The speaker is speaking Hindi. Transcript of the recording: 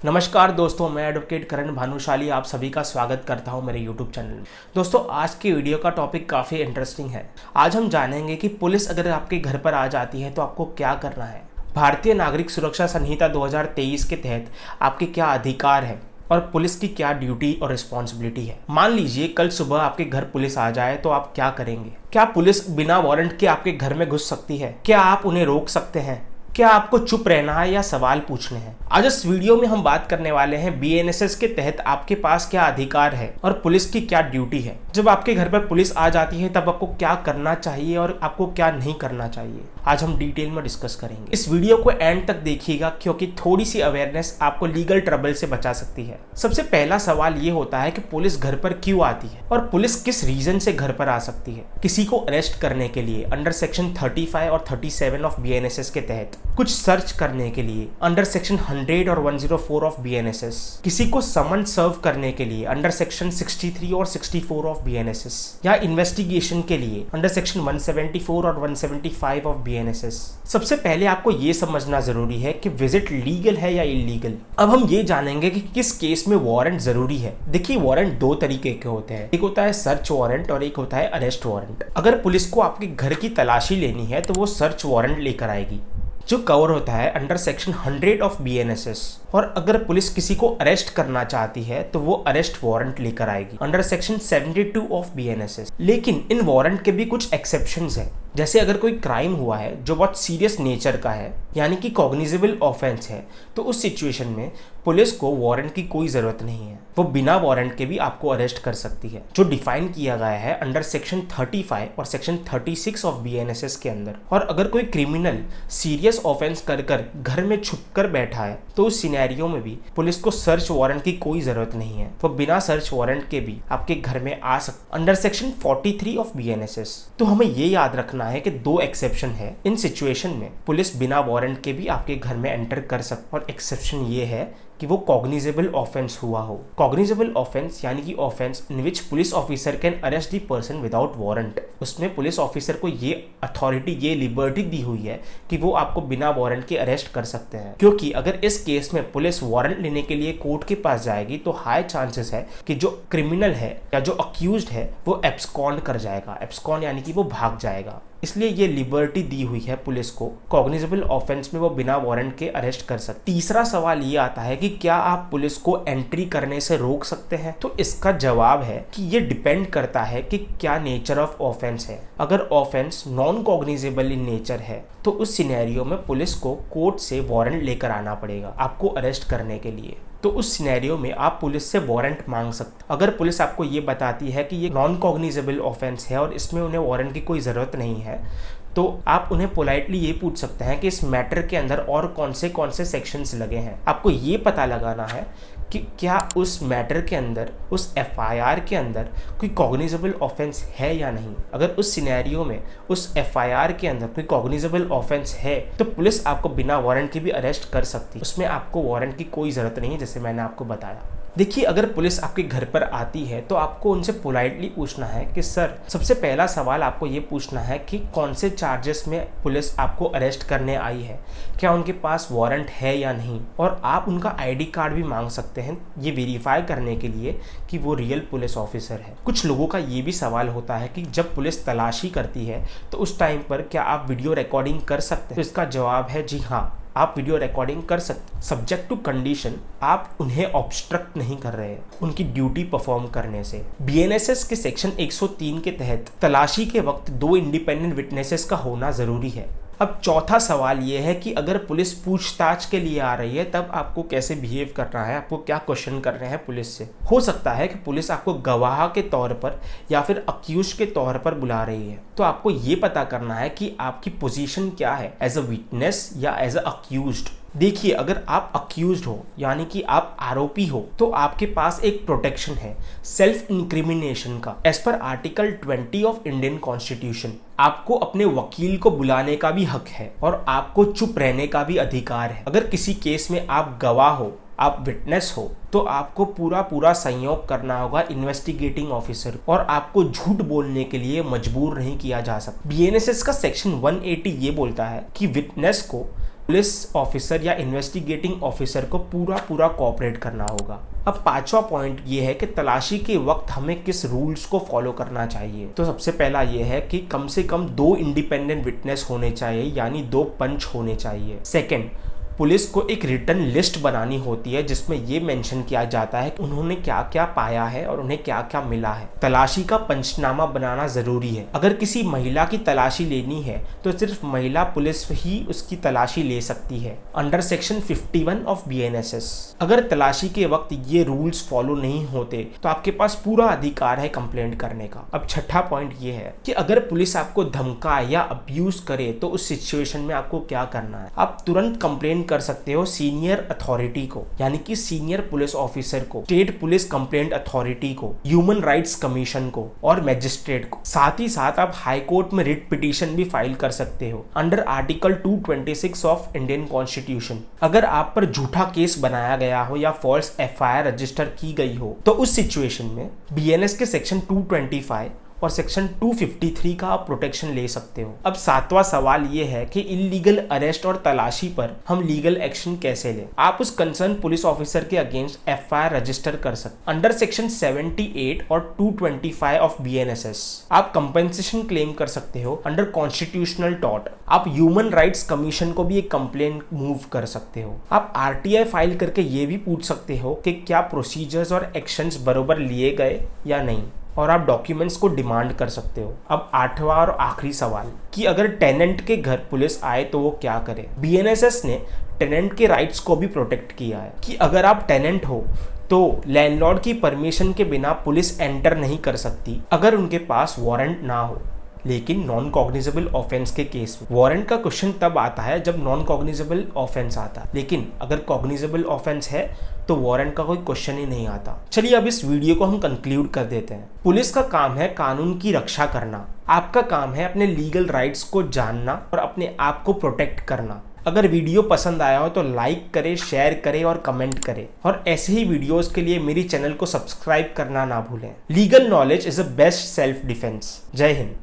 नमस्कार दोस्तों, मैं एडवोकेट करण भानुशाली आप सभी का स्वागत करता हूं मेरे यूट्यूब चैनल में। दोस्तों, आज की वीडियो का टॉपिक काफ़ी इंटरेस्टिंग है। आज हम जानेंगे कि पुलिस अगर आपके घर पर आ जाती है तो आपको क्या करना है। भारतीय नागरिक सुरक्षा संहिता 2023 के तहत आपके क्या अधिकार है और पुलिस की क्या ड्यूटी और रिस्पॉन्सिबिलिटी है। मान लीजिए कल सुबह आपके घर पुलिस आ जाए तो आप क्या करेंगे। क्या पुलिस बिना वारंट के आपके घर में घुस सकती है? क्या आप उन्हें रोक सकते हैं? क्या आपको चुप रहना है या सवाल पूछने हैं? आज इस वीडियो में हम बात करने वाले हैं बीएनएसएस के तहत आपके पास क्या अधिकार है और पुलिस की क्या ड्यूटी है। जब आपके घर पर पुलिस आ जाती है तब आपको क्या करना चाहिए और आपको क्या नहीं करना चाहिए, आज हम डिटेल में डिस्कस करेंगे। इस वीडियो को एंड तक देखिएगा क्योंकि थोड़ी सी अवेयरनेस आपको लीगल ट्रबल से बचा सकती है। सबसे पहला सवाल ये होता है कि पुलिस घर पर क्यों आती है और पुलिस किस रीजन से घर पर आ सकती है। किसी को अरेस्ट करने के लिए अंडर सेक्शन 35 और 37 ऑफ बीएनएसएस के तहत, कुछ सर्च करने के लिए अंडर सेक्शन 100 और 104 ऑफ बीएनएसएस, किसी को समन सर्व करने के लिए अंडर सेक्शन 63 और 64 ऑफ बीएनएसएस, या इन्वेस्टिगेशन के लिए अंडर सेक्शन 174 और 175 ऑफ बीएनएसएस। सबसे पहले आपको ये समझना जरूरी है कि विजिट लीगल है या इलीगल। अब हम ये जानेंगे कि किस केस में वारंट जरूरी है। देखिए, वारंट दो तरीके के होते हैं, एक होता है सर्च वारंट और एक होता है अरेस्ट वारंट। अगर पुलिस को आपके घर की तलाशी लेनी है तो वो सर्च वारंट लेकर आएगी जो कवर होता है अंडर सेक्शन 100 ऑफ बीएनएसएस, और अगर पुलिस किसी को अरेस्ट करना चाहती है तो वो अरेस्ट वारंट लेकर आएगी अंडर सेक्शन 72 ऑफ बीएनएसएस। लेकिन इन वारंट के भी कुछ एक्सेप्शंस हैं। जैसे अगर कोई क्राइम हुआ है जो बहुत सीरियस नेचर का है, यानी कि कॉग्निजेबल ऑफेंस है, तो उस सिचुएशन में पुलिस को वारंट की कोई ज़रूरत नहीं है। वो बिना वारंट के भी आपको अरेस्ट कर सकती है, जो डिफाइन किया गया है अंडर सेक्शन 35 और सेक्शन 36 ऑफ बीएनएसएस के अंदर। और अगर कोई क्रिमिनल सीरियस ऑफेंस कर घर में छुप कर बैठा है तो उस सिनेरियो में भी पुलिस को सर्च वारंट की कोई ज़रूरत नहीं है। वो बिना सर्च वारंट के भी आपके घर में आ सकते अंडर सेक्शन 43 ऑफ बीएनएसएस। तो हमें ये याद रखना है कि दो एक्सेप्शन है। इन सिचुएशन में पुलिस बिना वारंट के भी आपके घर में एंटर कर सकती, और एक्सेप्शन ये है कि वो कॉग्निजेबल ऑफेंस हुआ हो। कॉग्निजेबल ऑफेंस यानी कि offence in which police officer can arrest the person without warrant. उसमें पुलिस ऑफिसर को ये अथॉरिटी, ये लिबर्टी दी हुई है कि वो आपको बिना वारंट के अरेस्ट कर सकते हैं। क्योंकि अगर इस केस में पुलिस वारंट लेने के लिए कोर्ट के पास जाएगी तो हाई चांसेस है कि जो क्रिमिनल है या जो अक्यूज्ड है वो एब्सकॉन्ड कर जाएगा। एब्सकॉन्ड यानी कि वो भाग जाएगा। इसलिए ये लिबर्टी दी हुई है पुलिस को, कॉग्निजेबल ऑफेंस में वो बिना वारंट के अरेस्ट कर सकती। तीसरा सवाल ये आता है कि क्या आप पुलिस को एंट्री करने से रोक सकते हैं? तो इसका जवाब है कि ये डिपेंड करता है कि क्या नेचर ऑफ ऑफेंस है। अगर offence non cognizable in nature है तो उस सिनेरियो में पुलिस को कोर्ट से वारंट लेकर आना पड़ेगा आपको अरेस्ट करने के लिए। तो उस सिनेरियो में आप पुलिस से वारंट मांग सकते। अगर पुलिस आपको ये बताती है कि ये नॉन कॉग्निजेबल ऑफेंस है और इसमें उन्हें वारंट की कोई ज़रूरत नहीं है, तो आप उन्हें पोलाइटली ये पूछ सकते हैं कि इस मैटर के अंदर और कौन से सेक्शंस लगे हैं। आपको ये पता लगाना है कि क्या उस मैटर के अंदर, उस एफआईआर के अंदर कोई कॉग्निजेबल ऑफेंस है या नहीं। अगर उस सिनेरियो में उस एफआईआर के अंदर कोई कॉग्निजेबल ऑफेंस है तो पुलिस आपको बिना वारंट के भी अरेस्ट कर सकती है। उसमें आपको वारंट की कोई ज़रूरत नहीं है, जैसे मैंने आपको बताया। देखिए, अगर पुलिस आपके घर पर आती है तो आपको उनसे पोलाइटली पूछना है कि सर, सबसे पहला सवाल आपको ये पूछना है कि कौन से चार्जेस में पुलिस आपको अरेस्ट करने आई है, क्या उनके पास वारंट है या नहीं। और आप उनका आईडी कार्ड भी मांग सकते हैं ये वेरीफाई करने के लिए कि वो रियल पुलिस ऑफिसर है। कुछ लोगों का ये भी सवाल होता है कि जब पुलिस तलाशी करती है तो उस टाइम पर क्या आप वीडियो रिकॉर्डिंग कर सकते हैं? तो इसका जवाब है जी हाँ, आप वीडियो रिकॉर्डिंग कर सकते, सब्जेक्ट टू कंडीशन आप उन्हें ऑब्स्ट्रक्ट नहीं कर रहे हैं उनकी ड्यूटी परफॉर्म करने से। बीएनएसएस के सेक्शन 103 के तहत तलाशी के वक्त 2 इंडिपेंडेंट विटनेसेस का होना जरूरी है। अब चौथा सवाल ये है कि अगर पुलिस पूछताछ के लिए आ रही है तब आपको कैसे बिहेव करना है, आपको क्या क्वेश्चन करने हैं पुलिस से। हो सकता है कि पुलिस आपको गवाह के तौर पर या फिर अक्यूज के तौर पर बुला रही है, तो आपको ये पता करना है कि आपकी पोजीशन क्या है, एज अ विटनेस या एज अ अक्यूज्ड। देखिए, अगर आप अक्यूज्ड हो यानी कि आप आरोपी हो तो आपके पास एक प्रोटेक्शन है सेल्फ इंक्रिमिनेशन का। As per article 20 of Indian constitution आपको अपने वकील को बुलाने का भी हक है और आपको चुप रहने का भी अधिकार है। अगर किसी केस में आप गवाह हो, आप विटनेस हो, तो आपको पूरा सहयोग करना होगा इन्वेस्टिगेटिंग ऑफिसर, और आपको झूठ बोलने के लिए मजबूर नहीं किया जा सकता। बीएनएसएस का सेक्शन 180 ये बोलता है कि विटनेस को पुलिस ऑफिसर या इन्वेस्टिगेटिंग ऑफिसर को पूरा कोऑपरेट करना होगा। अब पांचवा पॉइंट ये है कि तलाशी के वक्त हमें किस रूल्स को फॉलो करना चाहिए। तो सबसे पहला ये है कि कम से कम 2 इंडिपेंडेंट विटनेस होने चाहिए, यानी 2 पंच होने चाहिए। सेकंड, पुलिस को एक रिटर्न लिस्ट बनानी होती है जिसमें ये मेंशन किया जाता है कि उन्होंने क्या क्या पाया है और उन्हें क्या क्या मिला है। तलाशी का पंचनामा बनाना जरूरी है। अगर किसी महिला की तलाशी लेनी है तो सिर्फ महिला पुलिस ही उसकी तलाशी ले सकती है, अंडर सेक्शन 51 ऑफ BNSS। अगर तलाशी के वक्त ये रूल्स फॉलो नहीं होते तो आपके पास पूरा अधिकार है कंप्लेंट करने का। अब छठा पॉइंट ये है कि अगर पुलिस आपको धमकाए या अब्यूज करे तो उस सिचुएशन में आपको क्या करना है। आप तुरंत कंप्लेंट कर सकते हो सीनियर अथॉरिटी को, यानी कि सीनियर पुलिस ऑफिसर को, स्टेट पुलिस कंप्लेंट अथॉरिटी को, ह्यूमन राइट्स कमीशन को और मैजिस्ट्रेट को। साथ ही साथ आप हाई कोर्ट में रिट पिटीशन भी फाइल कर सकते हो under article 226 of Indian constitution. अगर आप पर झूठा केस बनाया गया हो या फॉल्स FIR रजिस्टर की गई हो तो उस सिचुएशन में BNS के सेक्शन 225 और सेक्शन 253 का आप प्रोटेक्शन ले सकते हो। अब सातवां सवाल ये है कि इलीगल अरेस्ट और तलाशी पर हम लीगल एक्शन कैसे लें। आप उस कंसर्न पुलिस ऑफिसर के अगेंस्ट FIR रजिस्टर कर सकते अंडर सेक्शन 78 और 225 ऑफ BNSS। आप कंपेंसेशन क्लेम कर सकते हो अंडर कॉन्स्टिट्यूशनल टॉर्ट। आप ह्यूमन राइट्स कमीशन को भी एक कंप्लेंट मूव कर सकते हो। आप RTI फाइल करके ये भी पूछ सकते हो कि क्या प्रोसीजर्स और एक्शंस बरोबर लिए गए या नहीं, और आप डॉक्यूमेंट्स को डिमांड कर सकते हो। अब आठवां और आखिरी सवाल कि अगर टेनेंट के घर पुलिस आए तो वो क्या करे। BNSS ने टेनेंट के राइट्स को भी प्रोटेक्ट किया है कि अगर आप टेनेंट हो तो लैंडलॉर्ड की परमिशन के बिना पुलिस एंटर नहीं कर सकती अगर उनके पास वारंट ना हो। लेकिन नॉन कॉग्निजेबल ऑफेंस के केस में वारंट का क्वेश्चन तब आता है जब नॉन कॉग्निजेबल ऑफेंस आता है, लेकिन अगर कॉग्निजेबल ऑफेंस है तो वारंट का कोई क्वेश्चन ही नहीं आता। चलिए अब इस वीडियो को हम कंक्लूड कर देते हैं। पुलिस का काम है कानून की रक्षा करना। आपका काम है अपने लीगल राइट्स को जानना और अपने आप को प्रोटेक्ट करना। अगर वीडियो पसंद आया हो तो लाइक करें, शेयर करें और कमेंट करें, और ऐसे ही वीडियोस के लिए मेरी चैनल को सब्सक्राइब करना ना भूलें। Legal knowledge is a best self defence. जय हिंद।